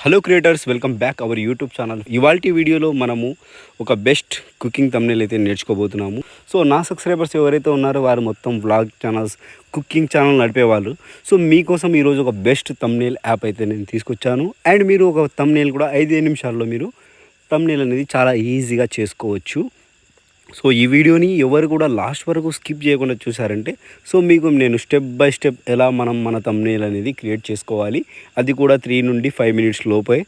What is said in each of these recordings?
Hello creators, welcome back our YouTube channel. ఇవాల్టి వీడియోలో మనము ఒక బెస్ట్ కుకింగ్ థంబ్నెయిల్ అయితే నేర్చుకోబోతున్నాము. సో నా సబ్స్క్రైబర్స్ ఎవరైతే ఉన్నారో వారు మొత్తం వ్లాగ్ ఛానల్స్, కుకింగ్ ఛానల్ నడిపేవాళ్ళు. సో మీకోసం ఈరోజు ఒక బెస్ట్ థంబ్నెయిల్ యాప్ అయితే నేను తీసుకొచ్చాను. అండ్ మీరు ఒక థంబ్నెయిల్ కూడా 5 నిమిషాల్లో మీరు థంబ్నెయిల్ అనేది చాలా ఈజీగా చేసుకోవచ్చు. సో ఈ వీడియోని ఎవరు కూడా లాస్ట్ వరకు స్కిప్ చేయకుండా చూసారంటే సో మీకు నేను స్టెప్ బై స్టెప్ ఎలా మనం మన థంబ్నెయిల్ అనేది క్రియేట్ చేసుకోవాలి, అది కూడా 3 నుండి 5 మినిట్స్ లోపే.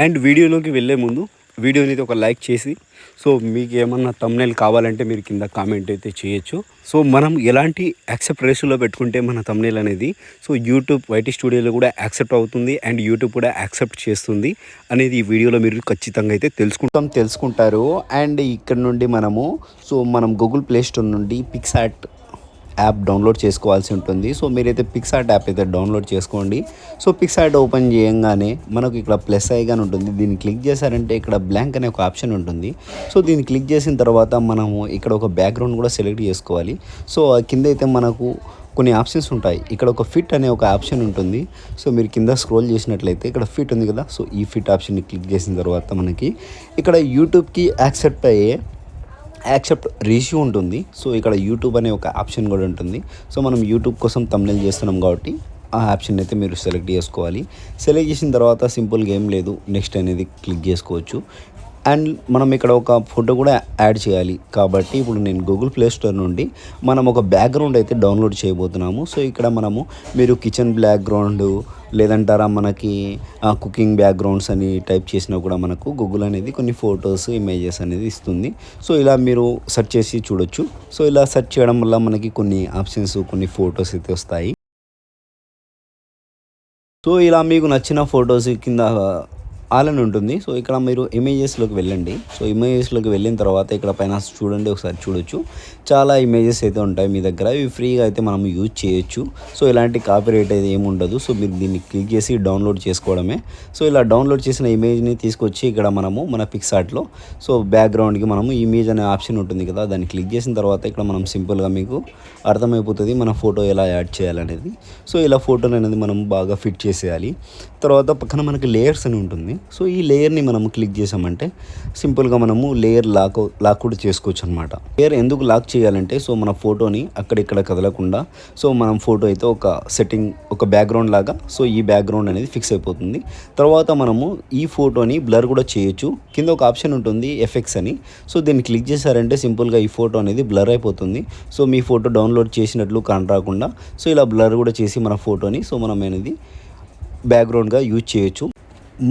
అండ్ వీడియోలోకి వెళ్ళే ముందు వీడియోని అయితే ఒక లైక్ చేసి, సో మీకు ఏమన్నా థంబ్నెయిల్ కావాలంటే మీరు కింద కామెంట్ అయితే చేయొచ్చు. సో మనం ఎలాంటి యాక్సెప్ట్ రేషియోలో పెట్టుకుంటే మన థంబ్నెయిల్ అనేది సో యూట్యూబ్ వైటీ స్టూడియోలో కూడా యాక్సెప్ట్ అవుతుంది అండ్ యూట్యూబ్ కూడా యాక్సెప్ట్ చేస్తుంది అనేది ఈ వీడియోలో మీరు ఖచ్చితంగా అయితే తెలుసుకుంటారు. అండ్ ఇక్కడ నుండి మనం గూగుల్ ప్లే స్టోర్ నుండి పిక్సార్ట్ యాప్ డౌన్లోడ్ చేసుకోవాల్సి ఉంటుంది. సో మీరైతే పిక్సార్ట్ యాప్ అయితే డౌన్లోడ్ చేసుకోండి. సో పిక్సార్ట్ ఓపెన్ చేయంగానే మనకు ఇక్కడ ప్లస్ ఐకాన్ ఉంటుంది. దీన్ని క్లిక్ చేశారంటే ఇక్కడ బ్లాంక్ అనే ఒక ఆప్షన్ ఉంటుంది. సో దీన్ని క్లిక్ చేసిన తర్వాత మనము ఇక్కడ ఒక బ్యాక్గ్రౌండ్ కూడా సెలెక్ట్ చేసుకోవాలి. సో కింద అయితే మనకు కొన్ని ఆప్షన్స్ ఉంటాయి. ఇక్కడ ఒక ఫిట్ అనే ఒక ఆప్షన్ ఉంటుంది. సో మీరు కింద స్క్రోల్ చేసినట్లయితే ఇక్కడ ఫిట్ ఉంది కదా, సో ఈ ఫిట్ ఆప్షన్ని క్లిక్ చేసిన తర్వాత మనకి ఇక్కడ యూట్యూబ్కి యాక్సెప్ట్ రేషియో ఉంటుంది. సో ఇక్కడ యూట్యూబ్ అనే ఒక ఆప్షన్ కూడా ఉంటుంది. సో మనం యూట్యూబ్ కోసం థంబ్నెయిల్ చేస్తున్నాం కాబట్టి ఆ ఆప్షన్ అయితే మీరు సెలెక్ట్ చేసుకోవాలి. సెలెక్ట్ చేసిన తర్వాత సింపుల్గా ఏం లేదు, నెక్స్ట్ అనేది క్లిక్ చేసుకోవచ్చు. అండ్ మనం ఇక్కడ ఒక ఫోటో కూడా యాడ్ చేయాలి కాబట్టి ఇప్పుడు నేను గూగుల్ ప్లే స్టోర్ నుండి మనం ఒక బ్యాక్గ్రౌండ్ అయితే డౌన్లోడ్ చేయబోతున్నాము. సో ఇక్కడ మీరు కిచెన్ బ్యాక్గ్రౌండ్ లేదంటారా మనకి కుకింగ్ బ్యాక్గ్రౌండ్స్ అని టైప్ చేసినా కూడా మనకు గూగుల్ అనేది కొన్ని ఫొటోస్, ఇమేజెస్ అనేది ఇస్తుంది. సో ఇలా మీరు సెర్చ్ చేసి చూడొచ్చు. సో ఇలా సెర్చ్ చేయడం వల్ల మనకి కొన్ని ఆప్షన్స్, కొన్ని ఫొటోస్ అయితే వస్తాయి. సో ఇలా మీకు నచ్చిన ఫొటోస్ కింద ఆల్ అని ఉంటుంది. సో ఇక్కడ మీరు ఇమేజెస్లోకి వెళ్ళండి. సో ఇమేజెస్లోకి వెళ్ళిన తర్వాత ఇక్కడ పైన చూడండి, ఒకసారి చూడొచ్చు. చాలా ఇమేజెస్ అయితే ఉంటాయి మీ దగ్గర, ఇవి ఫ్రీగా అయితే మనం యూజ్ చేయొచ్చు. సో ఇలాంటి కాపీరైట్ అయితే ఏమి ఉండదు. సో మీరు దీన్ని క్లిక్ చేసి డౌన్లోడ్ చేసుకోవడమే. సో ఇలా డౌన్లోడ్ చేసిన ఇమేజ్ని తీసుకొచ్చి ఇక్కడ మన పిక్సార్ట్లో సో బ్యాక్గ్రౌండ్కి ఇమేజ్ అనే ఆప్షన్ ఉంటుంది కదా, దాన్ని క్లిక్ చేసిన తర్వాత ఇక్కడ సింపుల్గా మీకు అర్థమైపోతుంది మన ఫోటో ఎలా యాడ్ చేయాలనేది. సో ఇలా ఫోటోని అనేది మనం బాగా ఫిట్ చేసేయాలి. తర్వాత పక్కన మనకి లేయర్స్ అని ఉంటుంది. సో ఈ లేయర్ని క్లిక్ చేసామంటే సింపుల్గా లేయర్ లాక్ కూడా చేసుకోవచ్చు అనమాట. లేయర్ ఎందుకు లాక్ చేయాలంటే సో మన ఫోటోని అక్కడిక్కడ కదలకుండా సో మనం ఫోటో అయితే ఒక బ్యాక్గ్రౌండ్ లాగా సో ఈ బ్యాక్గ్రౌండ్ అనేది ఫిక్స్ అయిపోతుంది. తర్వాత ఈ ఫోటోని బ్లర్ కూడా చేయొచ్చు. కింద ఒక ఆప్షన్ ఉంటుంది ఎఫెక్ట్స్ అని. సో దీన్ని క్లిక్ చేశారంటే సింపుల్గా ఈ ఫోటో అనేది బ్లర్ అయిపోతుంది. సో మీ ఫోటో డౌన్లోడ్ చేసినట్లు కనరాకుండా సో ఇలా బ్లర్ కూడా చేసి మన ఫోటోని సో మనం అనేది బ్యాక్గ్రౌండ్గా యూజ్ చేయొచ్చు.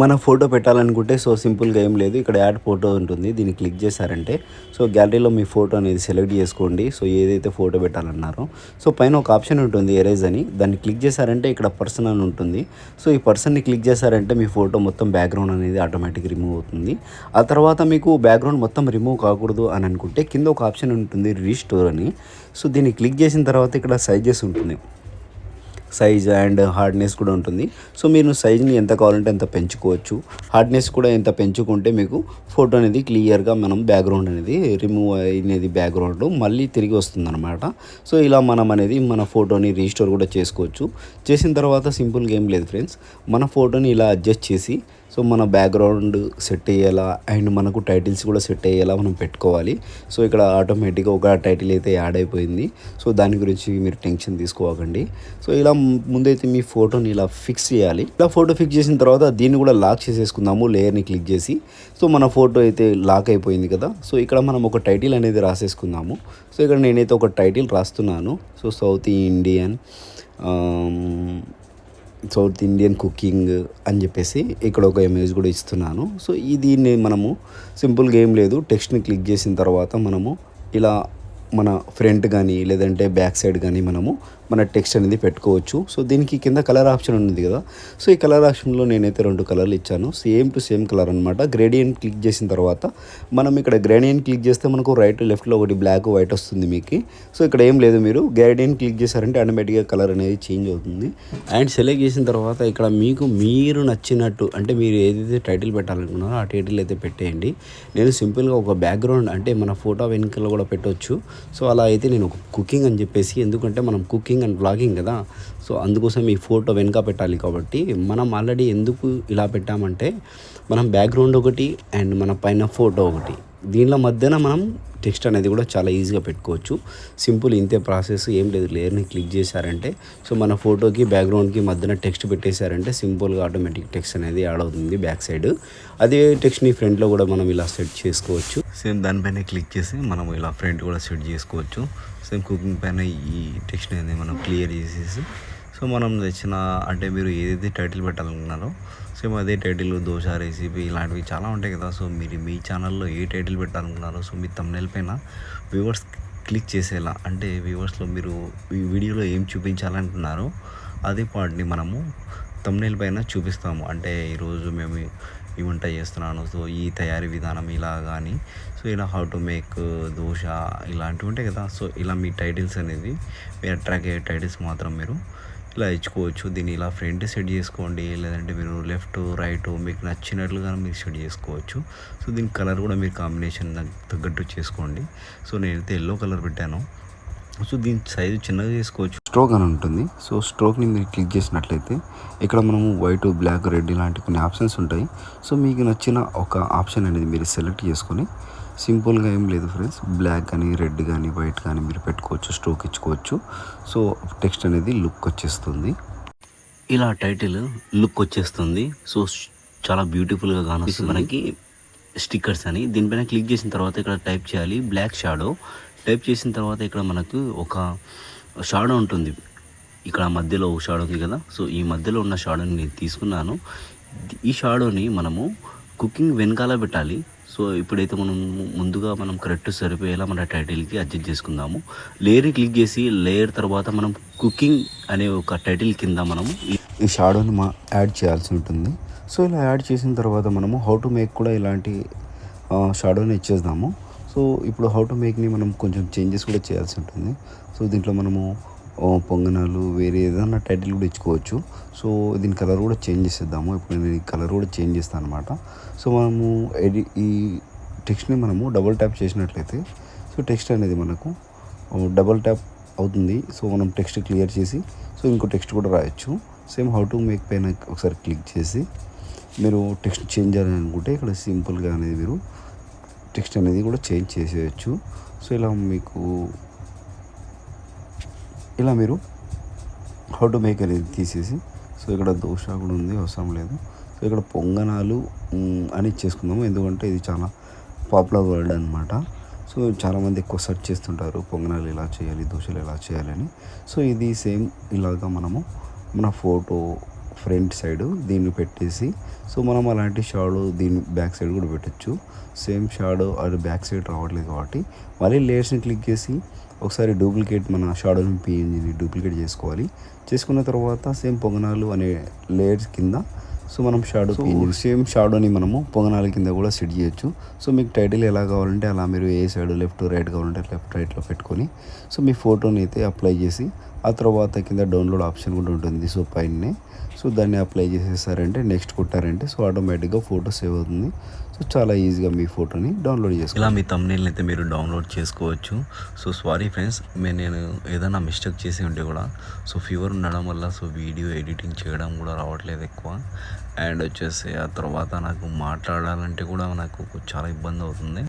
మన ఫోటో పెట్టాలనుకుంటే సో సింపుల్గా ఏం లేదు, ఇక్కడ యాడ్ ఫోటో ఉంటుంది. దీన్ని క్లిక్ చేశారంటే సో గ్యాలరీలో మీ ఫోటో అనేది సెలెక్ట్ చేసుకోండి. సో ఏదైతే ఫోటో పెట్టాలన్నారో సో పైన ఒక ఆప్షన్ ఉంటుంది ఎరేజ్ అని, దాన్ని క్లిక్ చేశారంటే ఇక్కడ పర్సన్ అని ఉంటుంది. సో ఈ పర్సన్ని క్లిక్ చేశారంటే మీ ఫోటో మొత్తం బ్యాక్గ్రౌండ్ అనేది ఆటోమేటిక్ రిమూవ్ అవుతుంది. ఆ తర్వాత మీకు బ్యాక్గ్రౌండ్ మొత్తం రిమూవ్ కాకూడదు అని అనుకుంటే కింద ఒక ఆప్షన్ ఉంటుంది రీస్టోర్ అని. సో దీన్ని క్లిక్ చేసిన తర్వాత ఇక్కడ సైజెస్ ఉంటుంది, సైజ్ అండ్ హార్డ్నెస్ కూడా ఉంటుంది. సో మీరు సైజ్ని ఎంత కావాలంటే అంత పెంచుకోవచ్చు. హార్డ్నెస్ కూడా ఎంత పెంచుకుంటే మీకు ఫోటో అనేది క్లియర్గా బ్యాక్గ్రౌండ్ అనేది రిమూవ్ అయినది బ్యాక్గ్రౌండ్ మళ్ళీ తిరిగి వస్తుందన్నమాట. సో ఇలా మన ఫోటోని రీస్టోర్ కూడా చేసుకోవచ్చు. చేసిన తర్వాత సింపుల్గా ఏం లేదు ఫ్రెండ్స్, మన ఫోటోని ఇలా అడ్జస్ట్ చేసి సో మన బ్యాక్గ్రౌండ్ సెట్ అయ్యేలా అండ్ మనకు టైటిల్స్ కూడా సెట్ అయ్యేలా మనం పెట్టుకోవాలి. సో ఇక్కడ ఆటోమేటిక్గా ఒక టైటిల్ అయితే యాడ్ అయిపోయింది. సో దాని గురించి మీరు టెన్షన్ తీసుకోకండి. సో ఇలా ముందైతే మీ ఫోటోని ఇలా ఫిక్స్ చేయాలి. ఇలా ఫోటో ఫిక్స్ చేసిన తర్వాత దీన్ని కూడా లాక్ చేసేసుకుందాము లేయర్ని క్లిక్ చేసి. సో మన ఫోటో అయితే లాక్ అయిపోయింది కదా. సో ఇక్కడ ఒక టైటిల్ అనేది రాసేసుకుందాము. సో ఇక్కడ నేనైతే ఒక టైటిల్ రాస్తున్నాను. సో సౌత్ ఇండియన్ కుకింగ్ అని చెప్పేసి ఇక్కడ ఒక ఇమేజ్ కూడా ఇస్తున్నాను. సో దీన్ని సింపుల్గా ఏం లేదు, టెక్స్ట్ని క్లిక్ చేసిన తర్వాత ఇలా మన ఫ్రంట్ కానీ లేదంటే బ్యాక్ సైడ్ కానీ మన టెక్స్ట్ అనేది పెట్టుకోవచ్చు. సో దీనికి కింద కలర్ ఆప్షన్ ఉంది కదా. సో ఈ కలర్ ఆప్షన్లో నేనైతే 2 కలర్లు ఇచ్చాను, సేమ్ టు సేమ్ కలర్ అనమాట. గ్రేడియంట్ క్లిక్ చేసిన తర్వాత ఇక్కడ గ్రేడియంట్ క్లిక్ చేస్తే మనకు రైట్ లెఫ్ట్లో ఒకటి బ్లాక్ వైట్ వస్తుంది మీకు. సో ఇక్కడ ఏం లేదు, మీరు గ్రేడియంట్ క్లిక్ చేశారంటే ఆటోమేటిక్గా కలర్ అనేది చేంజ్ అవుతుంది. అండ్ సెలెక్ట్ చేసిన తర్వాత ఇక్కడ మీరు నచ్చినట్టు అంటే మీరు ఏదైతే టైటిల్ పెట్టాలనుకున్నారో ఆ టైటిల్ అయితే పెట్టేయండి. నేను సింపుల్గా ఒక బ్యాక్గ్రౌండ్ అంటే మన ఫోటో వెనుకల్లో కూడా పెట్టవచ్చు. సో అలా అయితే నేను ఒక కుకింగ్ అని చెప్పేసి, ఎందుకంటే మనం కుకింగ్ కుకింగ్ అండ్ వ్లాగింగ్ కదా. సో అందుకోసం ఈ ఫోటో వెనక పెట్టాలి కాబట్టి మనం ఆల్రెడీ ఎందుకు ఇలా పెట్టామంటే మనం బ్యాక్గ్రౌండ్ ఒకటి అండ్ మన పైన ఫోటో ఒకటి, దీనిలో మధ్యన మనం టెక్స్ట్ అనేది కూడా చాలా ఈజీగా పెట్టుకోవచ్చు. సింపుల్ ఇంతే ప్రాసెస్, ఏం లేదు. లేయర్ని క్లిక్ చేశారంటే సో మన ఫోటోకి బ్యాక్గ్రౌండ్కి మధ్యన టెక్స్ట్ పెట్టేశారంటే సింపుల్గా ఆటోమేటిక్ టెక్స్ట్ అనేది యాడ్ అవుతుంది బ్యాక్ సైడ్. అదే టెక్స్ట్ని ఫ్రంట్లో కూడా మనం ఇలా సెట్ చేసుకోవచ్చు. సేమ్ దానిపైన క్లిక్ చేసి మనం ఇలా ఫ్రంట్ కూడా సెట్ చేసుకోవచ్చు. సేమ్ కుకింగ్ పైన ఈ టెక్స్ట్ అనేది మనం క్లియర్ చేసేసి సో మనం తెచ్చిన అంటే మీరు ఏదైతే టైటిల్ పెట్టాలనుకున్నారో సేమ్ అదే టైటిల్, దోశ రెసిపీ ఇలాంటివి చాలా ఉంటాయి కదా. సో మీరు మీ ఛానల్లో ఏ టైటిల్ పెట్టాలనుకున్నారో సో మీ థంబ్నెయిల్ పైన వ్యూవర్స్ క్లిక్ చేసేలా, అంటే వ్యూవర్స్లో మీరు ఈ వీడియోలో ఏం చూపించాలనుకున్నారో అదే పార్ట్ని మనము థంబ్నెయిల్ పైన చూపిస్తాము. అంటే ఈరోజు మేము ఈ వంట చేస్తున్నాను, సో ఈ తయారీ విధానం ఇలా కానీ, సో ఇలా హౌ టు మేక్ దోశ ఇలాంటివి ఉంటాయి కదా. సో ఇలా మీ టైటిల్స్ అనేది మీరు అట్రాక్ట్ అయ్యే టైటిల్స్ మాత్రం మీరు ఇలా ఇచ్చుకోవచ్చు. దీన్ని ఇలా ఫ్రంట్ సెట్ చేసుకోండి, లేదంటే మీరు లెఫ్ట్ రైట్ మీకు నచ్చినట్లుగా మీరు సెట్ చేసుకోవచ్చు. సో దీని కలర్ కూడా మీరు కాంబినేషన్ తగ్గట్టు చేసుకోండి. సో నేనైతే ఎల్లో కలర్ పెట్టాను. సో దీని సైజు చిన్నగా చేసుకోవచ్చు. స్ట్రోక్ అని ఉంటుంది. సో స్ట్రోక్ని మీరు క్లిక్ చేసినట్లయితే ఇక్కడ మనము వైట్, బ్లాక్, రెడ్ ఇలాంటి కొన్ని ఆప్షన్స్ ఉంటాయి. సో మీకు నచ్చిన ఒక ఆప్షన్ అనేది మీరు సెలెక్ట్ చేసుకొని సింపుల్గా ఏం లేదు ఫ్రెండ్స్, బ్లాక్ కానీ రెడ్ కానీ వైట్ కానీ మీరు పెట్టుకోవచ్చు, స్ట్రోక్ ఇచ్చుకోవచ్చు. సో టెక్స్ట్ అనేది లుక్ వచ్చేస్తుంది, ఇలా టైటిల్ లుక్ వచ్చేస్తుంది. సో చాలా బ్యూటిఫుల్గా కానొస్తుంది మనకి స్టిక్కర్స్ అని. దీనిపైన క్లిక్ చేసిన తర్వాత ఇక్కడ టైప్ చేయాలి బ్లాక్ షాడో. టైప్ చేసిన తర్వాత ఇక్కడ మనకు ఒక షాడో ఉంటుంది, ఇక్కడ మధ్యలో ఒక షాడో ఉంది కదా. సో ఈ మధ్యలో ఉన్న షాడోని నేను తీసుకున్నాను. ఈ షాడోని మనము కుకింగ్ వెనకాల పెట్టాలి. సో ఇప్పుడైతే ముందుగా మనం కరెక్ట్ సరిపోయేలా మన టైటిల్కి అడ్జస్ట్ చేసుకుందాము. లేయర్ని క్లిక్ చేసి లేయర్ తర్వాత మనం కుకింగ్ అనే ఒక టైటిల్ కింద మనము ఈ షాడోని యాడ్ చేయాల్సి ఉంటుంది. సో ఇలా యాడ్ చేసిన తర్వాత మనము హౌ టు మేక్ కూడా ఇలాంటి షాడోని ఇచ్చేద్దాము. సో ఇప్పుడు హౌ టు మేక్ని మనం కొంచెం చేంజెస్ కూడా చేయాల్సి ఉంటుంది. సో దీంట్లో మనము పొంగనాలు వేరే ఏదైనా టైటిల్ కూడా ఇచ్చుకోవచ్చు. సో దీని కలర్ కూడా చేంజ్ చేసేద్దాము. ఇప్పుడు నేను ఈ కలర్ కూడా చేంజ్ చేస్తాను అనమాట. సో మనము ఈ టెక్స్ట్ని మనము డబుల్ ట్యాప్ చేసినట్లయితే సో టెక్స్ట్ అనేది మనకు డబుల్ ట్యాప్ అవుతుంది. సో మనం టెక్స్ట్ క్లియర్ చేసి సో ఇంకో టెక్స్ట్ కూడా రాయొచ్చు. సేమ్ హౌ టు మేక్ పైన ఒకసారి క్లిక్ చేసి మీరు టెక్స్ట్ చేంజ్ చేయాలని అనుకుంటే ఇక్కడ సింపుల్గా అనేది మీరు టెక్స్ట్ అనేది కూడా చేంజ్ చేసేయచ్చు. సో ఇలా మీరు హౌ టు మేక్ అనేది తీసేసి సో ఇక్కడ దోశ కూడా ఉంది, అవసరం లేదు. సో ఇక్కడ పొంగనాలు అని చేసుకుందాము, ఎందుకంటే ఇది చాలా పాపులర్ వర్డ్ అనమాట. సో చాలామంది ఎక్కువ సెర్చ్ చేస్తుంటారు పొంగనాలు ఎలా చేయాలి, దోశలు ఎలా చేయాలని. సో ఇది సేమ్ ఇలాగా మనము మన ఫోటో ఫ్రంట్ సైడ్ దీన్ని పెట్టేసి సో మనం అలాంటి షాడో దీని బ్యాక్ సైడ్ కూడా పెట్టచ్చు. సేమ్ షాడో అది బ్యాక్ సైడ్ రావట్లేదు కాబట్టి మళ్ళీ లేయర్స్ని క్లిక్ చేసి ఒకసారి డూప్లికేట్ మన షాడోని పిఎన్జిని డూప్లికేట్ చేసుకోవాలి. చేసుకున్న తర్వాత సేమ్ పొంగనాలు అనే లేయర్స్ కింద సో మనం సేమ్ షాడోని మనము పొంగనాల కింద కూడా సెట్ చేయొచ్చు. సో మీకు టైటిల్ ఎలా కావాలంటే అలా మీరు ఏ సైడ్ లెఫ్ట్ రైట్ కావాలంటే లెఫ్ట్ రైట్లో పెట్టుకొని సో మీ ఫోటోని అయితే అప్లై చేసి ఆ తర్వాత కింద డౌన్లోడ్ ఆప్షన్ కూడా ఉంటుంది. సో పైనే సో దాన్ని అప్లై చేసేసారంటే నెక్స్ట్ కొట్టారంటే సో ఆటోమేటిక్గా ఫోటో సేవ్ అవుతుంది. సో చాలా ఈజీగా మీ ఫోటోని డౌన్లోడ్ చేసుకోవచ్చు. ఇలా మీ థంబ్నెయిల్ని అయితే మీరు డౌన్లోడ్ చేసుకోవచ్చు. సో సారీ ఫ్రెండ్స్, నేను ఏదైనా మిస్టేక్ చేసి ఉంటే కూడా సో ఫీవర్ ఉండడం వల్ల సో వీడియో ఎడిటింగ్ చేయడం కూడా రావట్లేదు ఎక్కువ. అండ్ వచ్చేసి ఆ తర్వాత నాకు మాట్లాడాలంటే కూడా నాకు చాలా ఇబ్బంది అవుతుంది.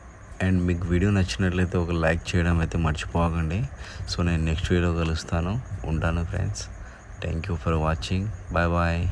అండ్ మీకు వీడియో నచ్చినట్లయితే ఒక లైక్ చేయడం అయితే మర్చిపోకండి. సో నేను నెక్స్ట్ వీడియో కలుస్తాను. ఉంటాను friends. Thank you for watching. Bye bye.